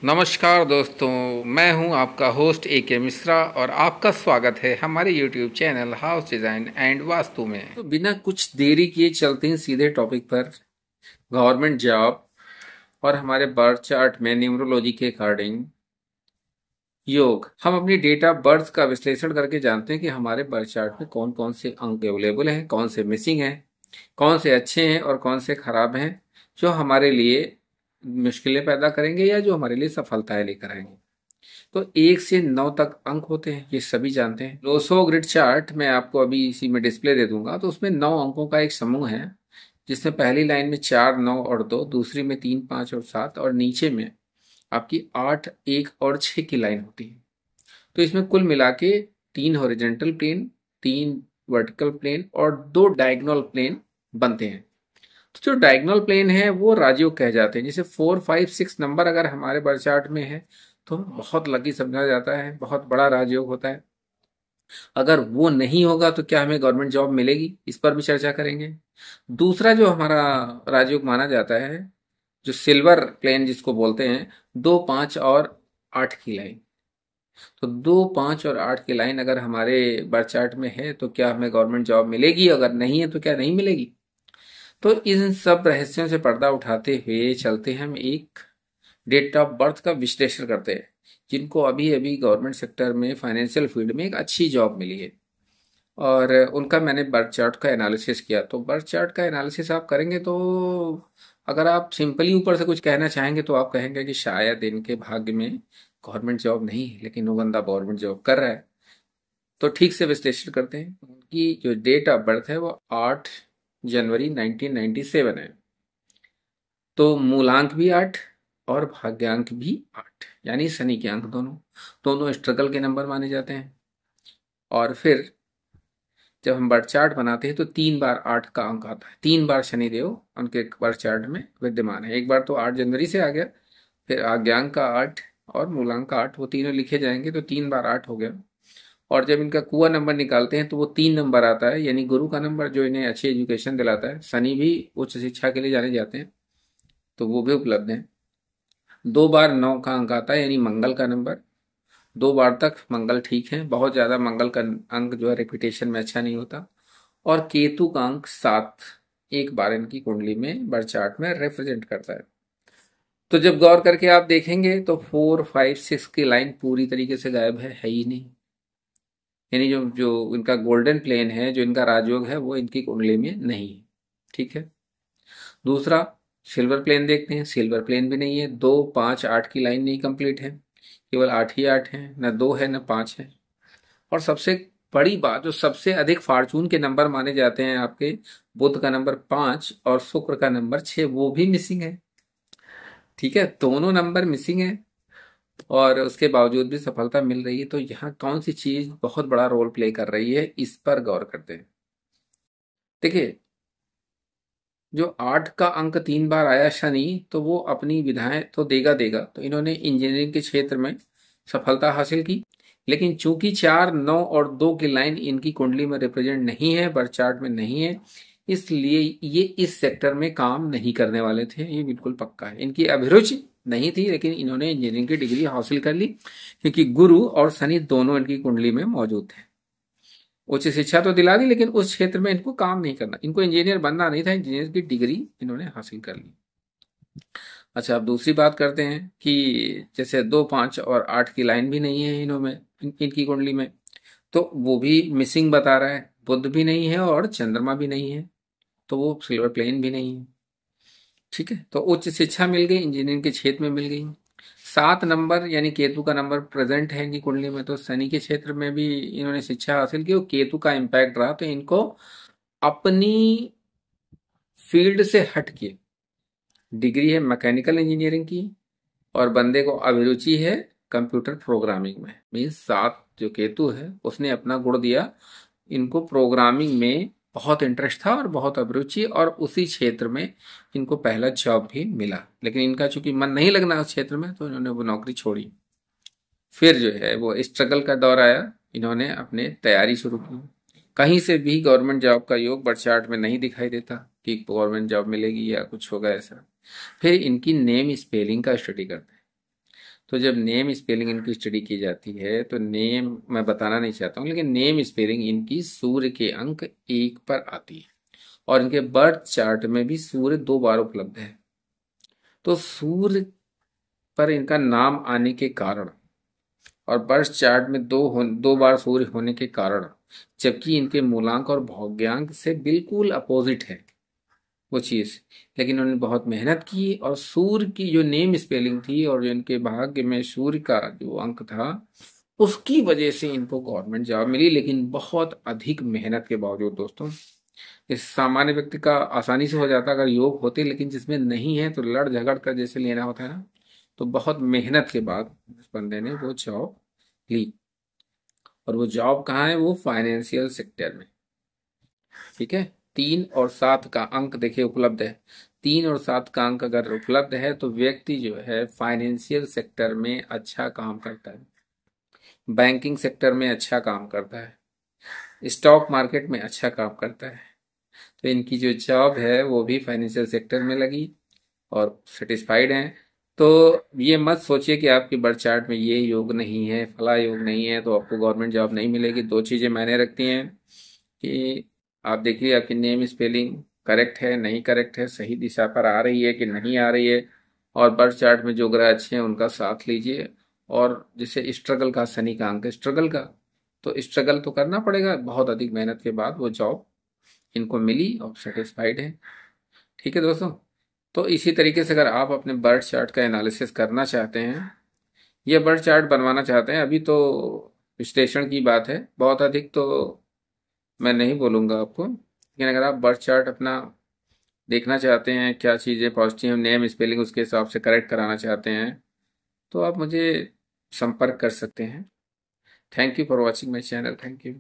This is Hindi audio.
नमस्कार दोस्तों, मैं हूं आपका होस्ट AK मिश्रा और आपका स्वागत है हमारे YouTube channel house design and vastu में। तो बिना कुछ देरी किए चलते हैं सीधे टॉपिक पर। गवर्नमेंट जॉब और हमारे बर्थ चार्ट में न्यूमरोलॉजी के अकॉर्डिंग योग, हम अपनी डेट ऑफ बर्थ का विश्लेषण करके जानते हैं कि हमारे बर्थ चार्ट में कौन कौन से अंक अवेलेबल हैं, कौन से मिसिंग हैं, कौन से अच्छे हैं और कौन से खराब हैं, जो हमारे लिए मुश्किलें पैदा करेंगे या जो हमारे लिए सफलताएं लेकर आएंगे। तो 1 से 9 तक अंक होते हैं, ये सभी जानते हैं। लोसो ग्रिड चार्ट मैं आपको अभी इसी में डिस्प्ले दे दूंगा। तो उसमें 9 अंकों का एक समूह है, जिसमें पहली लाइन में 4, 9 और 2, दूसरी में 3, 5 और 7 और नीचे में आपकी 8, 1 और 6 की लाइन होती है। तो इसमें कुल मिला के 3 हॉरिजेंटल प्लेन, 3 वर्टिकल प्लेन और 2 डायगोनल प्लेन बनते हैं। तो जो डायगोनल प्लेन है वो राजयोग कह जाते हैं। जैसे 4, 5, 6 नंबर अगर हमारे बर्थ चार्ट में है तो बहुत लकी समझा जाता है, बहुत बड़ा राजयोग होता है। अगर वो नहीं होगा तो क्या हमें गवर्नमेंट जॉब मिलेगी, इस पर भी चर्चा करेंगे। दूसरा जो हमारा राजयोग माना जाता है, जो सिल्वर प्लेन जिसको बोलते हैं, 2, 5 और 8 की लाइन। तो 2, 5 और 8 की लाइन अगर हमारे बर्थ चार्ट में है तो क्या हमें गवर्नमेंट जॉब मिलेगी, अगर नहीं है तो क्या नहीं मिलेगी। तो इन सब रहस्यों से पर्दा उठाते हुए चलते हैं, हम एक डेट ऑफ बर्थ का विश्लेषण करते हैं जिनको अभी अभी गवर्नमेंट सेक्टर में फाइनेंशियल फील्ड में एक अच्छी जॉब मिली है, और उनका मैंने बर्थ चार्ट का एनालिसिस किया। तो बर्थ चार्ट का एनालिसिस आप करेंगे तो अगर आप सिंपली ऊपर से कुछ कहना चाहेंगे तो आप कहेंगे कि शायद इनके भाग्य में गवर्नमेंट जॉब नहीं है, लेकिन वो बंदा गवर्नमेंट जॉब कर रहा है। तो ठीक से विश्लेषण करते हैं। उनकी जो डेट ऑफ बर्थ है वो 8 जनवरी 1997 है। तो मूलांक भी 8 और भाग्यांक भी 8, यानी शनि के अंक दोनों दोनों स्ट्रगल के नंबर माने जाते हैं। और फिर जब हम बर्थ चार्ट बनाते हैं तो 3 बार 8 का अंक आता है, 3 बार शनिदेव उनके बर्थ चार्ट में विद्यमान है। एक बार तो 8 जनवरी से आ गया, फिर आज्ञांक का 8 और मूलांक का 8, वो तीनों लिखे जाएंगे तो 3 बार 8 हो गया। और जब इनका कुआ नंबर निकालते हैं तो वो 3 नंबर आता है, यानी गुरु का नंबर जो इन्हें अच्छी एजुकेशन दिलाता है। शनि भी उच्च शिक्षा के लिए जाने जाते हैं तो वो भी उपलब्ध हैं। 2 बार 9 का अंक आता है, यानी मंगल का नंबर। 2 बार तक मंगल ठीक है, बहुत ज्यादा मंगल का अंक जो है रेपुटेशन में अच्छा नहीं होता। और केतु का अंक 7 एक बार इनकी कुंडली में बर्थ चार्ट में रिप्रेजेंट करता है। तो जब गौर करके आप देखेंगे तो 4, 5, 6 की लाइन पूरी तरीके से गायब है ही नहीं। यानी जो जो इनका गोल्डन प्लेन है, जो इनका राजयोग है, वो इनकी कुंडली में नहीं है। ठीक है। दूसरा सिल्वर प्लेन देखते हैं, सिल्वर प्लेन भी नहीं है। 2, 5, 8 की लाइन नहीं कंप्लीट है, केवल 8 ही 8 है, न 2 है न 5 है। और सबसे बड़ी बात, जो सबसे अधिक फॉर्चून के नंबर माने जाते हैं आपके, बुध का नंबर 5 और शुक्र का नंबर 6, वो भी मिसिंग है। ठीक है, दोनों नंबर मिसिंग है और उसके बावजूद भी सफलता मिल रही है। तो यहाँ कौन सी चीज बहुत बड़ा रोल प्ले कर रही है, इस पर गौर करते हैं। देखिए, जो 8 का अंक 3 बार आया शनि, तो वो अपनी विधाएं तो देगा देगा। तो इन्होंने इंजीनियरिंग के क्षेत्र में सफलता हासिल की, लेकिन चूंकि 4, 9 और 2 की लाइन इनकी कुंडली में रिप्रेजेंट नहीं है, बर्थ चार्ट में नहीं है, इसलिए ये इस सेक्टर में काम नहीं करने वाले थे। ये बिल्कुल पक्का है। इनकी अभिरुचि नहीं थी, लेकिन इन्होंने इंजीनियरिंग की डिग्री हासिल कर ली, क्योंकि गुरु और शनि दोनों इनकी कुंडली में मौजूद थे। उच्च शिक्षा तो दिला दी, लेकिन उस क्षेत्र में इनको काम नहीं करना, इनको इंजीनियर बनना नहीं था। इंजीनियर की डिग्री इन्होंने हासिल कर ली। अच्छा, अब दूसरी बात करते हैं कि जैसे 2, 5 और 8 की लाइन भी नहीं है इन्होंने, इनकी कुंडली में, तो वो भी मिसिंग बता रहा है। बुध भी नहीं है और चंद्रमा भी नहीं है, तो वो सिल्वर प्लेन भी नहीं है। ठीक है, तो उच्च शिक्षा मिल गई, इंजीनियरिंग के क्षेत्र में मिल गई। 7 नंबर यानी केतु का नंबर प्रेजेंट है इनकी कुंडली में, तो शनि के क्षेत्र में भी इन्होंने शिक्षा हासिल की और केतु का इम्पैक्ट रहा, तो इनको अपनी फील्ड से हट के डिग्री है मैकेनिकल इंजीनियरिंग की, और बंदे को अभिरुचि है कंप्यूटर प्रोग्रामिंग में। मीन्स 7 जो केतु है उसने अपना गुण दिया, इनको प्रोग्रामिंग में बहुत इंटरेस्ट था और बहुत अभिरुचि, और उसी क्षेत्र में इनको पहला जॉब भी मिला। लेकिन इनका चूंकि मन नहीं लगना उस क्षेत्र में, तो इन्होंने वो नौकरी छोड़ी। फिर जो है वो स्ट्रगल का दौर आया, इन्होंने अपने तैयारी शुरू की। कहीं से भी गवर्नमेंट जॉब का योग बर्थ चार्ट में नहीं दिखाई देता कि गवर्नमेंट जॉब मिलेगी या कुछ होगा ऐसा। फिर इनकी नेम स्पेलिंग का स्टडी करते हैं। तो जब नेम स्पेलिंग इनकी स्टडी की जाती है तो नेम मैं बताना नहीं चाहता हूँ, लेकिन नेम स्पेलिंग इनकी सूर्य के अंक 1 पर आती है और इनके बर्थ चार्ट में भी सूर्य 2 बार उपलब्ध है। तो सूर्य पर इनका नाम आने के कारण और बर्थ चार्ट में 2 बार सूर्य होने के कारण, जबकि इनके मूलांक और भाग्यांक से बिल्कुल अपोजिट है वो चीज, लेकिन उन्होंने बहुत मेहनत की और सूर्य की जो नेम स्पेलिंग थी और जो इनके भाग्य में सूर्य का जो अंक था उसकी वजह से इनको गवर्नमेंट जॉब मिली, लेकिन बहुत अधिक मेहनत के बावजूद दोस्तों। इस सामान्य व्यक्ति का आसानी से हो जाता अगर योग होते, लेकिन जिसमें नहीं है तो लड़ झगड़ कर जैसे लेना होता है ना, तो बहुत मेहनत के बाद उस बंदे ने वो जॉब ली। और वो जॉब कहाँ है? वो फाइनेंशियल सेक्टर में। ठीक है, 3 और 7 का अंक देखिए उपलब्ध है। 3 और 7 का अंक अगर उपलब्ध है तो व्यक्ति जो है फाइनेंशियल सेक्टर में अच्छा काम करता है, बैंकिंग सेक्टर में अच्छा काम करता है, स्टॉक मार्केट में अच्छा काम करता है। तो इनकी जो जॉब है वो भी फाइनेंशियल सेक्टर में लगी और सेटिस्फाइड हैं। तो ये मत सोचिए कि आपके बर्थ चार्ट में ये योग नहीं है, फला योग नहीं है तो आपको गवर्नमेंट जॉब नहीं मिलेगी। दो चीजें मायने रखती हैं कि आप देखिए आपकी नेम स्पेलिंग करेक्ट है नहीं करेक्ट है, सही दिशा पर आ रही है कि नहीं आ रही है, और बर्थ चार्ट में जो ग्रह अच्छे हैं उनका साथ लीजिए। और जैसे स्ट्रगल का, शनि का अंक स्ट्रगल का, तो स्ट्रगल तो करना पड़ेगा, बहुत अधिक मेहनत के बाद वो जॉब इनको मिली और सेटिस्फाइड है। ठीक है दोस्तों, तो इसी तरीके से अगर आप अपने बर्थ चार्ट का एनालिसिस करना चाहते हैं या बर्थ चार्ट बनवाना चाहते हैं, अभी तो विश्लेषण की बात है, बहुत अधिक तो मैं नहीं बोलूंगा आपको, लेकिन अगर आप बर्थ चार्ट अपना देखना चाहते हैं, क्या चीज़ें पॉजिटिव नेम स्पेलिंग उसके हिसाब से करेक्ट कराना चाहते हैं, तो आप मुझे संपर्क कर सकते हैं। Thank you for watching my channel. Thank you.